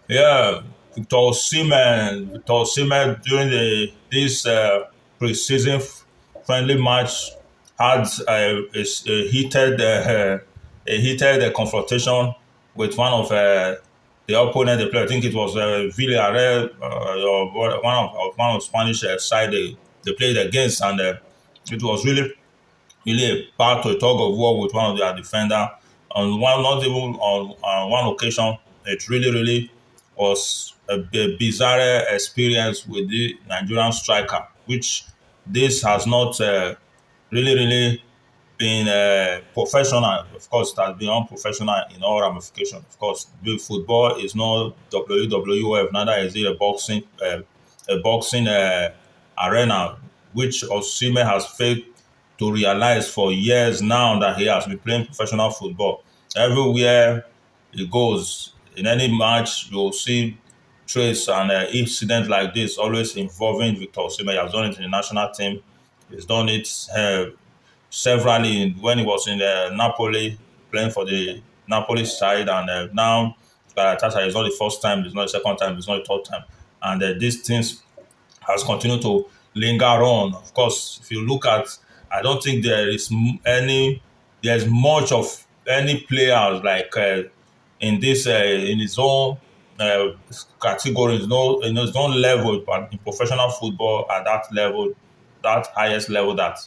Yeah, Victor Osimhen during this preseason friendly match had a heated confrontation with one of the opponent they played. I think it was Villarreal, or one of Spanish side they played against, and it was really a battle, a tug of war with one of their defender. On one, not even on one occasion, it really was a bizarre experience with the Nigerian striker, which this has not really been professional. Of course, it has been unprofessional in all ramifications. Of course, big football is not WWF, neither is it a boxing arena, which Osimhen has failed to realize for years now that he has been playing professional football. Everywhere he goes, in any match, you'll see trace and incident like this always involving Victor Osimhen. He has done it in the national team. He's done it severally when he was in Napoli, playing for the Napoli side, and now Galatasaray is not the first time, it's not the second time, it's not the third time. And these things has continued to linger on. Of course, if you look at, I don't think there's much of any players like in this in his own uh, category, in his own level, but in professional football at that level, that highest level, that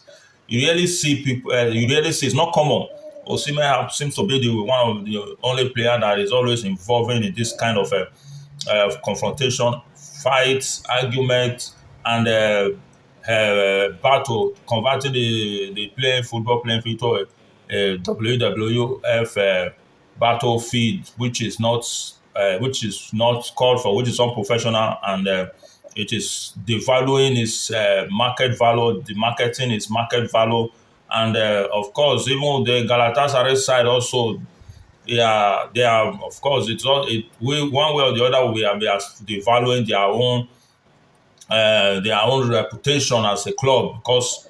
you really see people. You really see it's not common. Osimhen seems to be one of the only player that is always involving in this kind of confrontation, fights, argument, and battle, converting the playing field to a WWF battlefield, which is not called for, which is unprofessional, and it is devaluing its market value, the marketing its market value, and of course, even the Galatasaray side also, yeah, they are, of course, it's not it we one way or the other they are devaluing their own reputation as a club, because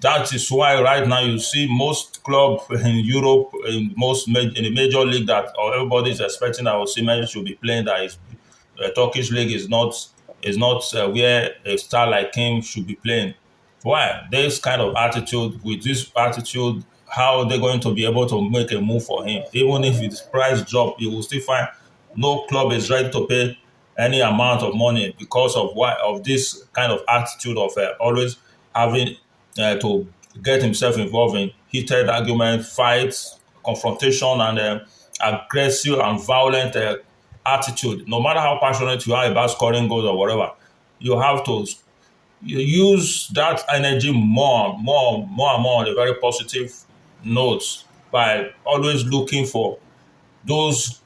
that is why right now you see most club in Europe, in the major league, that or everybody is expecting that Osimhen should be playing. That is, Turkish league is not where a star like him should be playing. Why? This kind of attitude, with this attitude, how are they going to be able to make a move for him? Even if his price drop, you will still find no club is ready to pay any amount of money because of this kind of attitude of always having to get himself involved in heated argument, fights, confrontation, and aggressive and violent attitude. No matter how passionate you are about scoring goals or whatever, you have to use that energy more and more on a very positive note, by always looking for those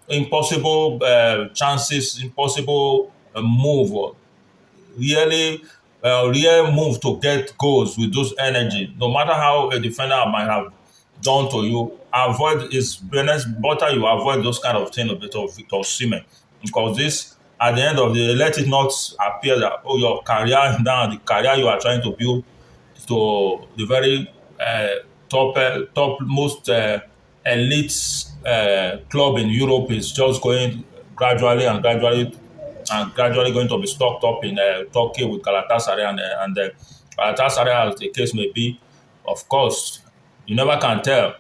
impossible chances, impossible move, or really real move to get goals with those energy. No matter how a defender might have done to you, avoid is better you avoid those kind of things of Victor Osimhen, because this, at the end of the day, let it not appear that, oh, your career now, the career you are trying to build to the very top most elite club in Europe, is just going gradually going to be stocked up in Turkey with Galatasaray, and Galatasaray, as the case may be. Of course, you never can tell.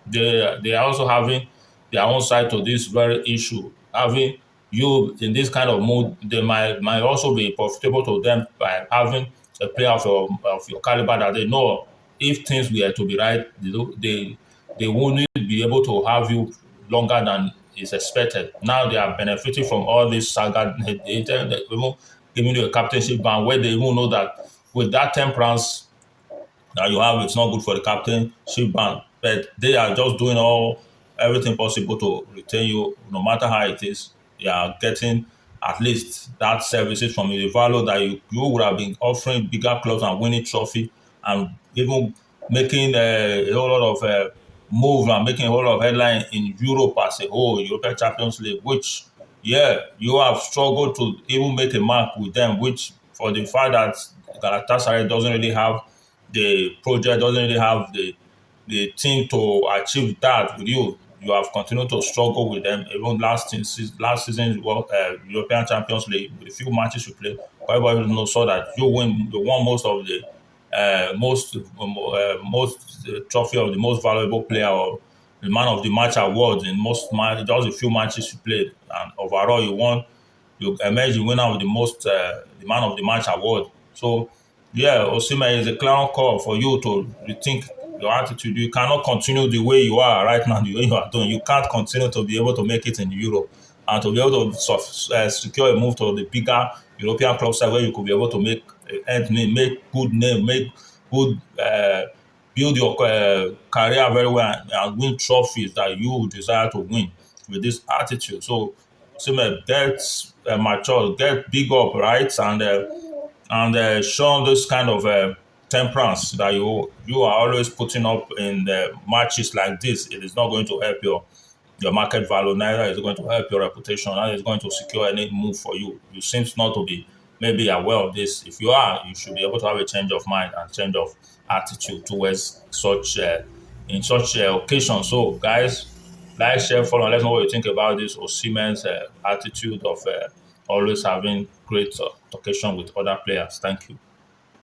They are also having their own side to this very issue. Having you in this kind of mood, they might also be profitable to them by having a player of your caliber, that they know if things were to be right, they wouldn't be able to have you longer than is expected. Now they are benefiting from all this saga. They even giving you a captainship ban, where they even know that with that temperance that you have, it's not good for the captainship ban. But they are just doing everything possible to retain you, no matter how it is. They are getting at least that services from you, the value that you would have been offering bigger clubs and winning trophy, and even making a whole lot of move and making a whole lot of headline in Europe as a whole, European Champions League, which, yeah, you have struggled to even make a mark with them, which, for the fact that Galatasaray doesn't really have the project, doesn't really have the team to achieve that with you. you have continued to struggle with them. Even last season, European Champions League, with a few matches you played, everybody saw that you won most of the most trophy of the most valuable player or the man of the match award in just a few matches you played, and overall you emerged the winner with the man of the match award. So yeah, Osimhen is a clown call for you to rethink your attitude. You cannot continue the way you are right now, the way you are doing. You can't continue to be able to make it in Europe and to be able to secure a move to the bigger European club side where you could be able to make end meet, make good name, make good build your career very well and win trophies that you desire to win with this attitude. So, Osimhen, get mature, get big up, right, and show this kind of temperance that you are always putting up in matches like this. It is not going to help your market value, neither is it going to help your reputation, neither is it going to secure any move for you. You seem not to be maybe aware of this. If you are, you should be able to have a change of mind and change of attitude towards such in such occasions. So, guys, like, share, follow, and let us know what you think about this Oshimen's attitude of always having great occasion with other players. Thank you.